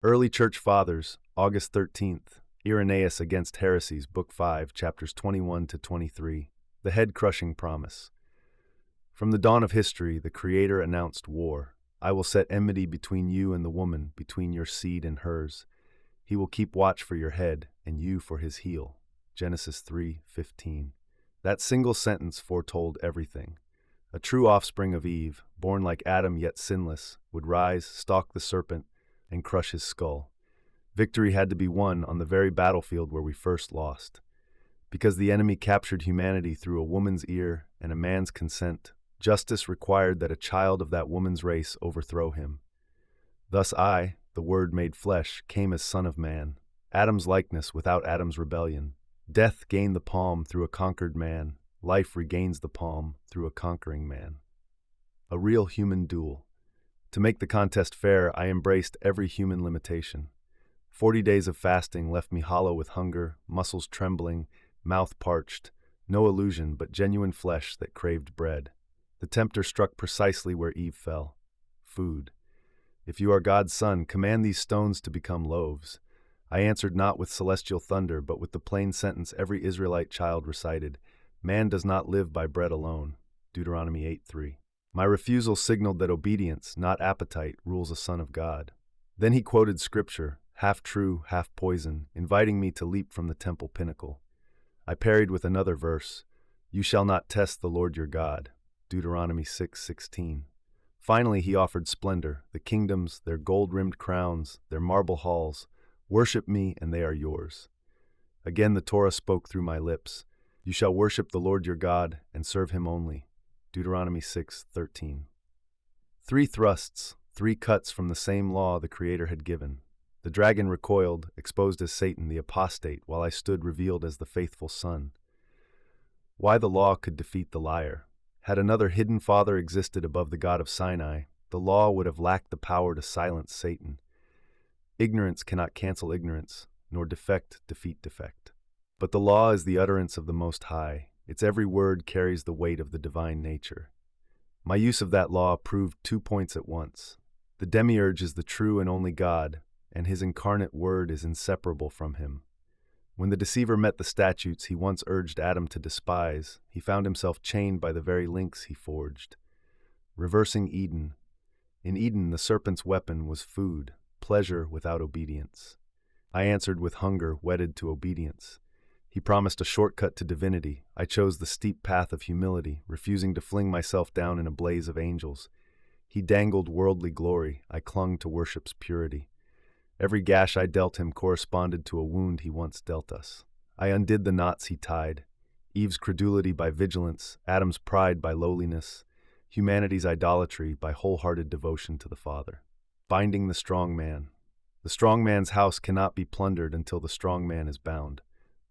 Early Church Fathers, August 13th, Irenaeus Against Heresies, Book 5, chapters 21 to 23. The head-crushing promise. From the dawn of history, the Creator announced war. I will set enmity between you and the woman, between your seed and hers. He will keep watch for your head, and you for his heel. Genesis 3:15. That single sentence foretold everything. A true offspring of Eve, born like Adam yet sinless, would rise, stalk the serpent, and crush his skull. Victory had to be won on the very battlefield where we first lost. Because the enemy captured humanity through a woman's ear and a man's consent, justice required that a child of that woman's race overthrow him. Thus I, the Word made flesh, came as Son of Man, Adam's likeness without Adam's rebellion. Death gained the palm through a conquered man. Life regains the palm through a conquering man. A real human duel. To make the contest fair, I embraced every human limitation. 40 days of fasting left me hollow with hunger, muscles trembling, mouth parched, no illusion but genuine flesh that craved bread. The tempter struck precisely where Eve fell. Food. If you are God's son, command these stones to become loaves. I answered not with celestial thunder, but with the plain sentence every Israelite child recited, man does not live by bread alone. Deuteronomy 8:3. My refusal signaled that obedience, not appetite, rules a son of God. Then he quoted scripture, half true, half poison, inviting me to leap from the temple pinnacle. I parried with another verse, you shall not test the Lord your God. Deuteronomy 6:16. Finally he offered splendor, the kingdoms, their gold-rimmed crowns, their marble halls. Worship me, and they are yours. Again the Torah spoke through my lips. You shall worship the Lord your God, and serve him only. Deuteronomy 6:13. 3 thrusts, 3 cuts from the same law the Creator had given. The dragon recoiled, exposed as Satan, the apostate, while I stood revealed as the faithful Son. Why the law could defeat the liar. Had another hidden father existed above the God of Sinai, the law would have lacked the power to silence Satan. Ignorance cannot cancel ignorance, nor defect defeat defect. But the law is the utterance of the Most High. Its every word carries the weight of the divine nature. My use of that law proved 2 points at once. The demiurge is the true and only God, and his incarnate word is inseparable from him. When the deceiver met the statutes he once urged Adam to despise, he found himself chained by the very links he forged. Reversing Eden. In Eden, the serpent's weapon was food, pleasure without obedience. I answered with hunger wedded to obedience. He promised a shortcut to divinity. I chose the steep path of humility, refusing to fling myself down in a blaze of angels. He dangled worldly glory. I clung to worship's purity. Every gash I dealt him corresponded to a wound he once dealt us. I undid the knots he tied. Eve's credulity by vigilance, Adam's pride by lowliness, humanity's idolatry by wholehearted devotion to the Father. Binding the strong man. The strong man's house cannot be plundered until the strong man is bound.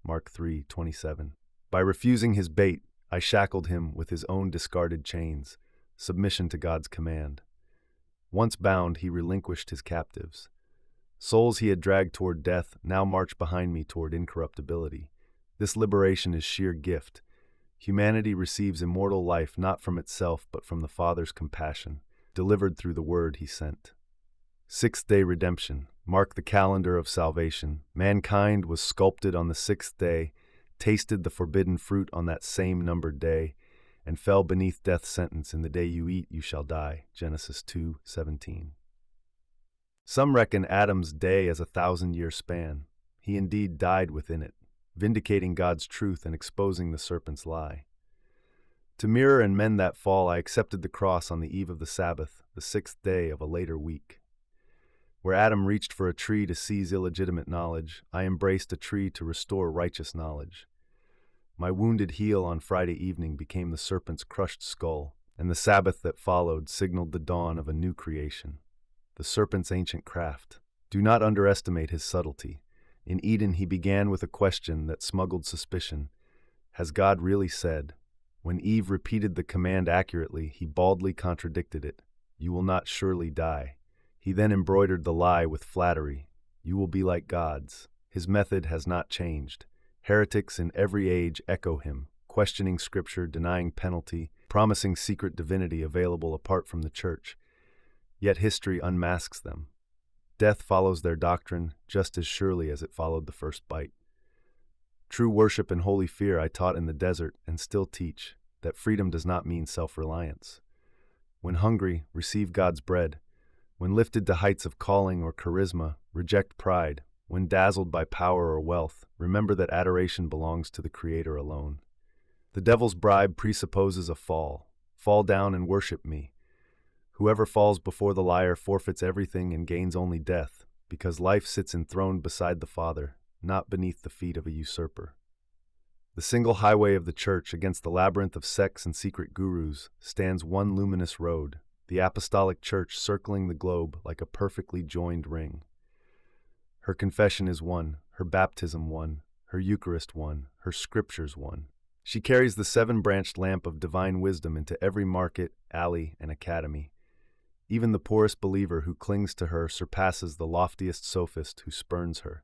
Mark 3:27. By refusing his bait, I shackled him with his own discarded chains, submission to God's command. Once bound, he relinquished his captives. Souls he had dragged toward death now march behind me toward incorruptibility. This liberation is sheer gift. Humanity receives immortal life not from itself but from the Father's compassion, delivered through the word he sent. 6th-day redemption. Mark the calendar of salvation. Mankind was sculpted on the 6th day, tasted the forbidden fruit on that same numbered day, and fell beneath death's sentence. In the day you eat, you shall die. Genesis 2:17. Some reckon Adam's day as a 1,000-year span. He indeed died within it, vindicating God's truth and exposing the serpent's lie. To mirror and mend that fall, I accepted the cross on the eve of the Sabbath, the 6th day of a later week. Where Adam reached for a tree to seize illegitimate knowledge, I embraced a tree to restore righteous knowledge. My wounded heel on Friday evening became the serpent's crushed skull, and the Sabbath that followed signaled the dawn of a new creation. The serpent's ancient craft. Do not underestimate his subtlety. In Eden he began with a question that smuggled suspicion. Has God really said? When Eve repeated the command accurately, he baldly contradicted it. You will not surely die. He then embroidered the lie with flattery. You will be like gods. His method has not changed. Heretics in every age echo him, questioning scripture, denying penalty, promising secret divinity available apart from the church. Yet history unmasks them. Death follows their doctrine just as surely as it followed the first bite. True worship and holy fear I taught in the desert and still teach, that freedom does not mean self-reliance. When hungry, receive God's bread. When lifted to heights of calling or charisma, reject pride. When dazzled by power or wealth, remember that adoration belongs to the Creator alone. The devil's bribe presupposes a fall. Fall down and worship me. Whoever falls before the liar forfeits everything and gains only death, because life sits enthroned beside the Father, not beneath the feet of a usurper. The single highway of the Church against the labyrinth of sects and secret gurus stands one luminous road, the Apostolic Church circling the globe like a perfectly joined ring. Her confession is one, her baptism one, her Eucharist one, her scriptures one. She carries the seven-branched lamp of divine wisdom into every market, alley, and academy. Even the poorest believer who clings to her surpasses the loftiest sophist who spurns her.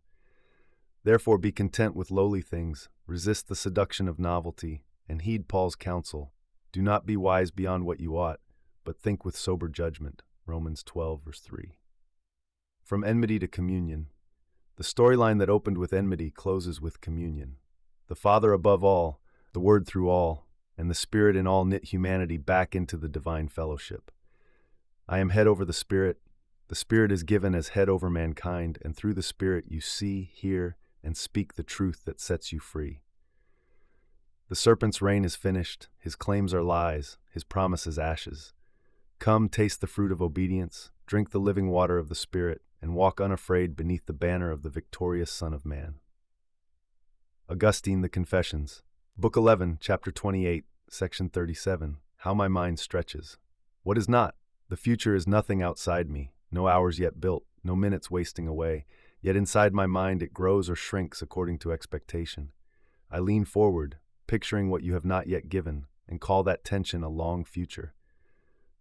Therefore be content with lowly things, resist the seduction of novelty, and heed Paul's counsel. Do not be wise beyond what you ought, but think with sober judgment. Romans 12, verse 3. From enmity to communion. The storyline that opened with enmity closes with communion. The Father above all, the Word through all, and the Spirit in all knit humanity back into the divine fellowship. I am head over the Spirit is given as head over mankind, and through the Spirit you see, hear, and speak the truth that sets you free. The serpent's reign is finished, his claims are lies, his promises ashes. Come, taste the fruit of obedience, drink the living water of the Spirit, and walk unafraid beneath the banner of the victorious Son of Man. Augustine, The Confessions. Book 11, Chapter 28, Section 37. How my mind stretches. What is not? The future is nothing outside me, no hours yet built, no minutes wasting away, yet inside my mind it grows or shrinks according to expectation. I lean forward, picturing what you have not yet given, and call that tension a long future.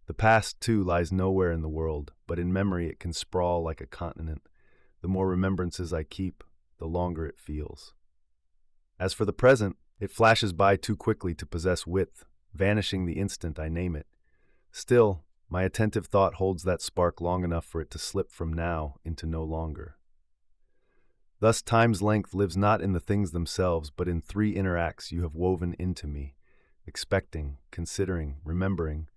The past, too, lies nowhere in the world, but in memory it can sprawl like a continent. The more remembrances I keep, the longer it feels. As for the present, it flashes by too quickly to possess width, vanishing the instant I name it. Still, my attentive thought holds that spark long enough for it to slip from now into no longer. Thus time's length lives not in the things themselves, but in three inner acts you have woven into me, expecting, considering, remembering,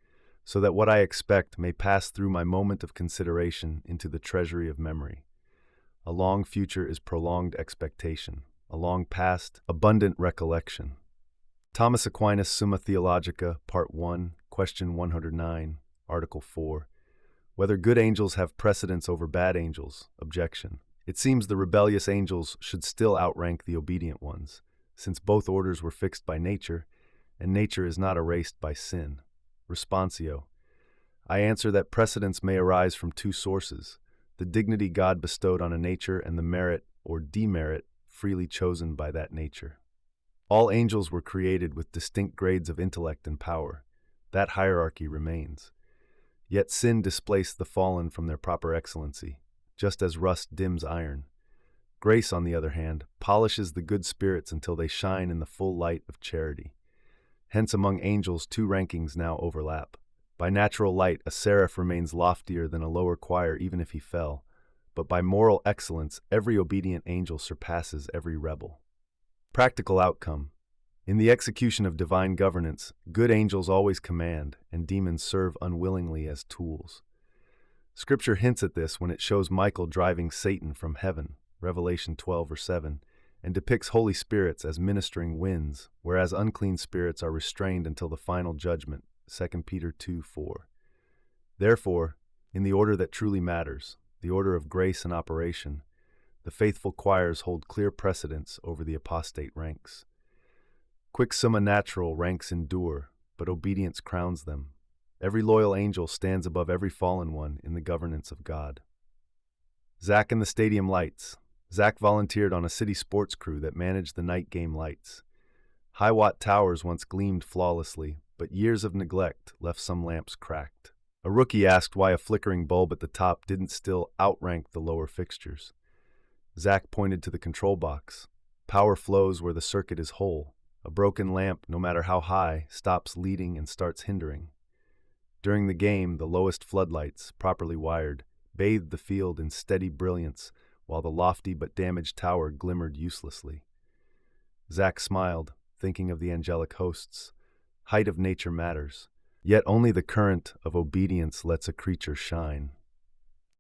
so that what I expect may pass through my moment of consideration into the treasury of memory. A long future is prolonged expectation, a long past, abundant recollection. Thomas Aquinas, Summa Theologica, Part 1, Question 109, Article 4. Whether good angels have precedence over bad angels? Objection. It seems the rebellious angels should still outrank the obedient ones, since both orders were fixed by nature, and nature is not erased by sin. Responsio. I answer that precedence may arise from two sources, the dignity God bestowed on a nature and the merit, or demerit, freely chosen by that nature. All angels were created with distinct grades of intellect and power. That hierarchy remains. Yet sin displaced the fallen from their proper excellency, just as rust dims iron. Grace, on the other hand, polishes the good spirits until they shine in the full light of charity. Hence among angels two rankings now overlap. By natural light a seraph remains loftier than a lower choir even if he fell, but by moral excellence every obedient angel surpasses every rebel. Practical outcome. In the execution of divine governance, good angels always command, and demons serve unwillingly as tools. Scripture hints at this when it shows Michael driving Satan from heaven, Revelation 12, verse 7, and depicts holy spirits as ministering winds, whereas unclean spirits are restrained until the final judgment, 2 Peter 2, 4. Therefore, in the order that truly matters, the order of grace and operation, the faithful choirs hold clear precedence over the apostate ranks. Quick Summa natural ranks endure, but obedience crowns them. Every loyal angel stands above every fallen one in the governance of God. Zach and the Stadium Lights. Zach volunteered on a city sports crew that managed the night game lights. High-watt towers once gleamed flawlessly, but years of neglect left some lamps cracked. A rookie asked why a flickering bulb at the top didn't still outrank the lower fixtures. Zach pointed to the control box. Power flows where the circuit is whole. A broken lamp, no matter how high, stops leading and starts hindering. During the game, the lowest floodlights, properly wired, bathed the field in steady brilliance, while the lofty but damaged tower glimmered uselessly. Zack smiled, thinking of the angelic hosts. Height of nature matters, yet only the current of obedience lets a creature shine.